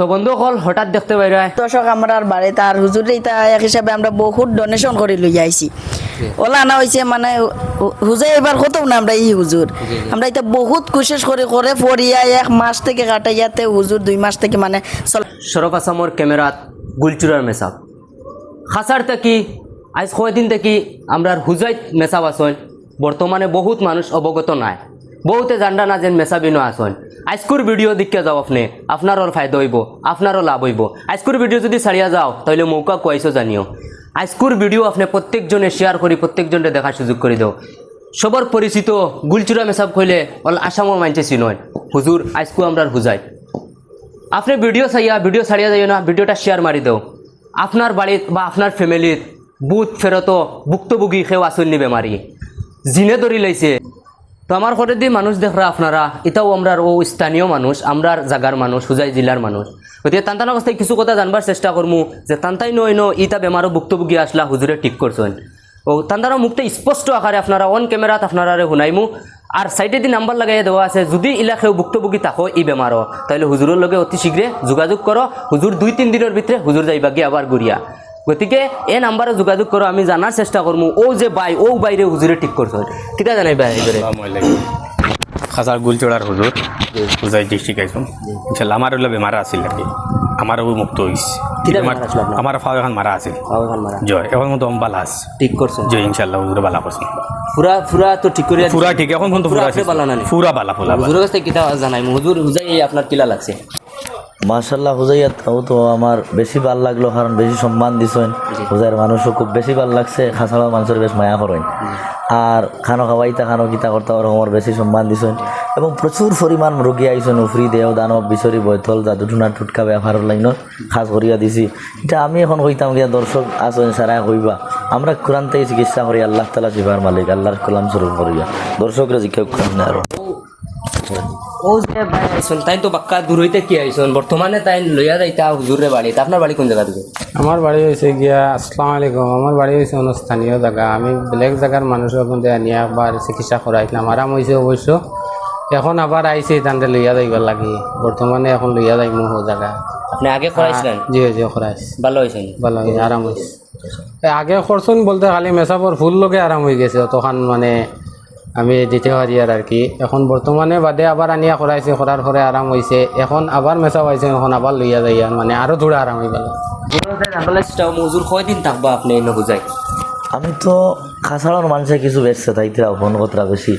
তো বন্ধু হল হঠাৎ দেখতে পাই দর্শক আমরা বাড়িতে আর হুজুরে এটা এক হিসাবে আমরা বহুত ডোনেশন করে লই আইছি ওলা আনা হয়েছে মানে হুজে এবার কত না আমরা এই হুজুর আমরা এটা বহুত কোশিশ করে করে পড়িয়া 1 মাস থেকে কাটাইয়াতে হুজুর 2 মাস থেকে মানে শরফ আসামর ক্যামেরাত গুলচুরার মেসাব খাসার থেকে আজ কয়দিন থেকে আমরা হুজাইত মেসাব আসন বর্তমানে বহুত মানুষ অবগত নাই বহুতে জানা না যেন মেসাবিনো আসন আজকুর ভিডিও দেখতে যাও আপনি আপনারও ফায়দা হইব আপনারও লাভ হইব আজকুর ভিডিও যদি ছাড়িয়া যাও তাহলে মৌকা কুয়াইছো জানিও আজকুর ভিডিও আপনি প্রত্যেকজনে শেয়ার করি প্রত্যেকজনে দেখার সুযোগ করে দাও সবার পরিচিত গুলচুরা মেসাব কইলে অল আসামর মানছে চিনয় হুজুর আজকু আমরা হুজাই আপনি ভিডিও ছাড়িয়া যাইও না ভিডিওটা শেয়ার মারি দাও আপনার বাড়িত বা আপনার ফ্যামিলির বুথ ফেরত ভুক্তভোগী সেও আসন্নি বেমারি জিনে ধরি লাইছে তো আমার ঘরে দিয়ে মানুষ দেখরা আপনারা এটাও আমরা ও স্থানীয় মানুষ আমরার জায়গার মানুষ হুজাই জেলার মানুষ গতিকে তান্তান অবস্থায় কিছু কথা জানবার চেষ্টা করবো যে তান্তাই নয় ইটা বেমারও ভুক্তভোগী আসলা হুজুরে ঠিক করছেন ও তান্তানো মুখটা স্পষ্ট আকারে আপনারা অন ক্যামেরাত আপনারা শুনাইমু আর সাইডে দি নাম্বার লাগাইয়া দেওয়া আছে যদি ইলাকায় ভুক্তভোগী থাকো এই বেমারও তাহলে হুজুরের লগে অতি শীঘ্রে যোগাযোগ করো হুজুর 2-3 দিনের ভিতরে হুজুর যাইবা গিয়ে আবার ঘুরিয়া গতিকে এই নাম্বারে যোগাযোগ করো আমি জানার চেষ্টা করবো ও যে বাইরে হুজুরে ঠিক করছেন কিটা জানাই ভাই খাসার গুলচড়ার হুজুর হুজাই ডিস্ট্রিক্ট আইসুন ইনশাল্লাহ আমার হলে বেমার আছিল আর কি আমারও মুক্ত হয়েছে আমার ফাও এখন মারা আছে জয় এখন মতো বালা আছে ঠিক করছেন জয় ইনশাল্লাহ হুজুরে বালা করছেন পুরা তো ঠিক করিয়া পুরা ঠিক এখন কিন্তু পুরা আছে বালা না পুরা বালা হুজুরের কাছে কিটা জানাই হুজুর হুজাই আপনার কিলা লাগছে মাশাল্লাহ হুজাইয়া তাও তো আমার বেশি ভাল লাগলো কারণ বেশি সম্মান দিছেন হুজাইয়ের মানুষও খুব বেশি ভাল লাগছে খাসাড়া মানুষের বেশ মায়া করেন আর খানো খাওয়াইতা খানো কিতা করতে আমার বেশি সম্মান দিছেন এবং প্রচুর পরিমাণ রোগী আইসেন উফরি দেহ দানব বিচরি বৈথল জাদুটুনা টুটকা ব্যাপার লাইন খাস করিয়া দিছি এটা আমি এখন কইতাম গিয়া দর্শক আসেন সারা কইবা আমরা কোরআন থেকে চিকিৎসা করি আল্লাহ তালা জিবার মালিক আল্লাহর কলাম স্বরূপ করিয়া দর্শকরা জিজ্ঞাসা করেন আরো ও যে ভাই আইসন তাই তো বাক্কা দূর হইতে কি আইসন বর্তমানে তাই লইয়া যাইতা হুজুরের বাড়ি আপনার বাড়ি কোন জায়গা থেকে আমার বাড়ি হয়েছে গিয়া আসসালামু আলাইকুম আমার বাড়ি হয়েছে স্থানীয় জায়গা আমি বেলেগ জায়গার মানুষের মধ্যে নিয়ে একবার চিকিৎসা করাইছিলাম আরাম হয়েছে অবশ্য এখন আবার আইসি তান্তে লইয়া যাইবার লাগি বর্তমানে এখন লইয়া যাই মো জায়গা আপনি আগে করাইছিলেন জি করাইছি ভালো হয়েছে ভালো হয়েছে আরাম হয়েছে আগে করছুন বলতে খালি মেসাপর ফুল লগে আরাম হয়ে গেছে তখন মানে আমি দিতে পারি আর কি এখন বর্তমানে বাদে আবার আনিয়া করাইছে করার পরে আরাম হয়েছে এখন আবার মেসা পাইছে এখন আবার লইয়া যাই মানে আরো দূরে আরাম হয়ে গেল মজুর কয়দিন থাকবা আপনি এনে বুঝাই আমি তো খাসাড়ার মানুষের কিছু বেচছে তাইতে ফোন কথা বেশি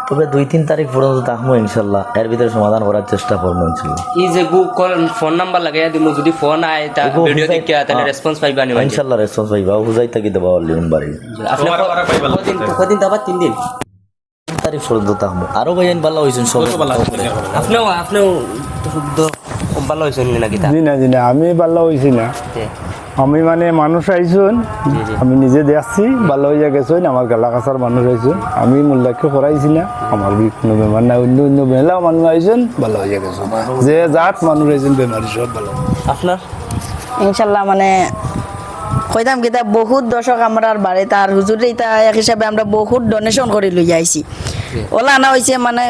তবে 2-3 তারিখ পর্যন্ত থাকবো ইনশাল্লাহ এর ভিতরে সমাধান করার চেষ্টা করবো ইনশাল্লাহ এই যে ফোন নাম্বার লাগাইয়া দিব যদি ফোন আয় তা ভিডিও দেখিয়া তাহলে রেসপন্স পাইবা নি ইনশাল্লাহ রেসপন্স পাইবা হুজাই থাকি দেবা অনলাইন বাড়ি আপনি কদিন থাকবা 3 দিন তারিখ পর্যন্ত থাকবো আরো ভাইয়ান ভালো হয়েছেন সব আপনিও ভালো হয়েছেন নাকি জি না আমি ভালো হয়েছি না আমি মানে মানুষ আইসুন আমি নিজে দেখছি ভালো হইয়া গেছেন আমার গেলা কাছার মানুষ আইসুন আমি মোল্লাকে করাইছি না আমার কোনো বেমার নাই অন্য মেলা মানুষ আইসেন ভালো হইয়া গেছেন যে জাত মানুষ আইসেন বেমারি সব ভালো আপনার ইনশাল্লাহ মানে কইতাম কিতা বহুত দর্শক আমরা বাড়িতে আর হুজুরে এটা এক হিসাবে আমরা বহুত ডোনেশন করে লই আইছি ওলা আনা হয়েছে মানে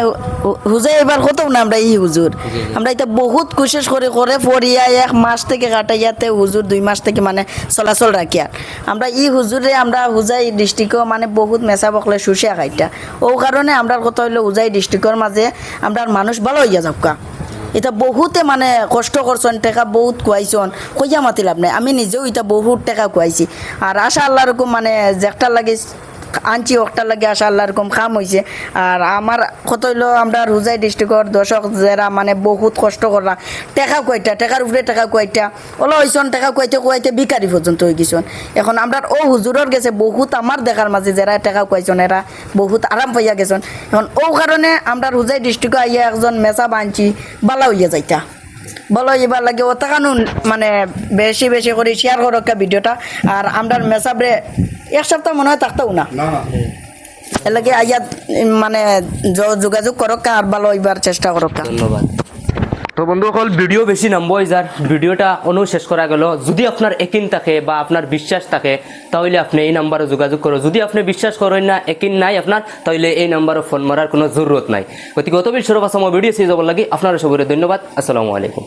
হুজে এবার কত না আমরা এই হুজুর আমরা এটা বহুত কোশিশ করে করে পড়িয়া 1 মাস থেকে কাটাইয়াতে হুজুর 2 মাস থেকে মানে চলাচল রাখিয়া আমরা এই হুজুরে আমরা হুজাই ডিস্ট্রিক্টও মানে বহুত মেসা বকলে শুষিয়া খাইটা ও কারণে আমরা কথা হইলো হুজাই ডিস্ট্রিক্টর মাঝে আমরা মানুষ ভালো হইয়া যাবকা এটা বহুতে মানে কষ্ট করছেন টাকা বহুত কুয়াইছেন কইয়া মাতি লাভ নাই আমি নিজেও এটা বহুত টাকা কুয়াইছি আর আশা আল্লাহ রকম মানে যেটা লাগে আনছি ওটা লাগে আশা আল্লাহ রকম কাম হয়েছে আর আমার কত হইলো আমরা হুজাই ডিস্ট্রিক্টর দর্শক যারা মানে বহুত কষ্ট করা টাকা কুয়াইটা টাকার উপরে টাকা কুয়াইটা ওলা হয়েছেন টাকা কুয়াইতে বিকারি পর্যন্ত হয়ে গেছেন এখন আমরা ও হুজুরের গেছে বহুত আমার দেখার মাঝে যারা টাকা কুয়াইছেন এরা বহুত আরাম পাইয়া গেছেন এখন ও কারণে আমরা হুজাই ডিস্ট্রিক্টে আইয়া একজন মেসা বানছি বালা হইয়া যাইতা বলো এবার লাগে ও তাকানো মানে বেশি করে শেয়ার করো ভিডিওটা আর আমরা মেসাবরে 1 সপ্তাহ মনে হয় থাকতেও না এর লাগে আইয়া মানে যোগাযোগ করো আর ভালো হইবার চেষ্টা করো ধন্যবাদ তো বন্ধুসকল ভিডিও বেশি নামবো যার ভিডিওটা শেষ করা গেল যদি আপনার একিন থাকে বা আপনার বিশ্বাস থাকে তাহলে আপনি এই নাম্বারে যোগাযোগ করো যদি আপনি বিশ্বাস করেন না একিন নাই আপনার তাহলে এই নাম্বারে ফোন মারার কোনো জরুরত নাই গতিকে অতবিল সরব আসাম ভিডিও সেই যাব লাগি আপনারা সবাই ধন্যবাদ আসসালামু আলাইকুম।